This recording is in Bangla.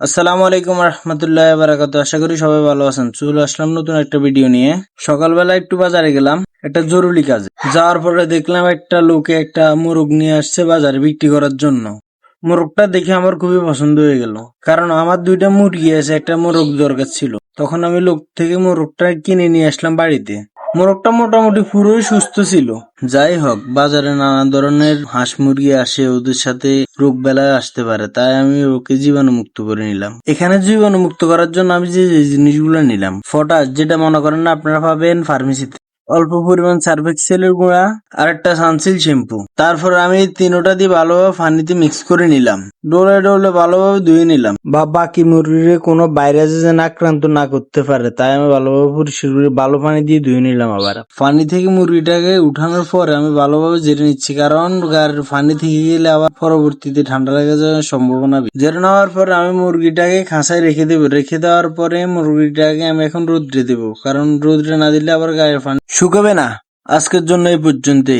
আসসালামু আলাইকুম রহমতুল্লাহ বারাকাতু। আশা করি সবাই ভালো আছেন। চলে আসলাম নতুন একটা ভিডিও নিয়ে। সকালবেলা একটু বাজারে গেলাম একটা জরুরি কাজে। যাওয়ার পরে দেখলাম একটা লোকে একটা মোরগ নিয়ে আসছে বাজারে বিক্রি করার জন্য। মোরগটা দেখে আমার খুবই পছন্দ হয়ে গেল, কারণ আমার দুইটা মুরগি আছে, একটা মোরগ দরকার ছিল। তখন আমি লোক থেকে মোরগটা কিনে নিয়ে আসলাম বাড়িতে। মোরগটা মোটামুটি পুরোই সুস্থ ছিল। যাই হোক, বাজারে নানা ধরনের হাঁস মুরগি আসে, ওদের সাথে রোগ বেলায় আসতে পারে, তাই আমি ওকে জীবাণু মুক্ত করে নিলাম। এখানে জীবাণু মুক্ত করার জন্য আমি যে যে জিনিসগুলো নিলাম: পটাশ, যেটা মনে করেন না আপনারা পাবেন ফার্মেসিতে, অল্প পরিমাণ সার্ফ এক্সেলের গুঁড়া, আর একটা সানসিল্ক শ্যাম্পু। তারপর আমি তিনোটা দিয়ে ভালোভাবে পানিতে মিক্স করে নিলাম। ডোলে ডোলে ভালোভাবে ধুয়ে নিলাম, বাকি মুরগির কোনো ভাইরাসে যেন আক্রান্ত না করতে পারে, তাই আমি ভালোভাবে পরিষ্কার করে ভালো পানি দিয়ে ধুয়ে নিলাম। আবার পানি থেকে মুরগিটাকে উঠানোর পরে আমি ভালোভাবে ঝেড়ে নিচ্ছি, কারণ পানি থেকে গেলে আবার পরবর্তীতে ঠান্ডা লেগে যাওয়ার সম্ভাবনা বেশি। ঝেড়ে নেওয়ার পরে আমি মুরগিটাকে খাঁচায় রেখে দেবো। রেখে দেওয়ার পরে মুরগিটাকে আমি এখন রোদ্রে দেবো, কারণ রোদ্রে না দিলে আবার গায়ে পানি শুকাবে না। আজকের জন্য এই পর্যন্তই।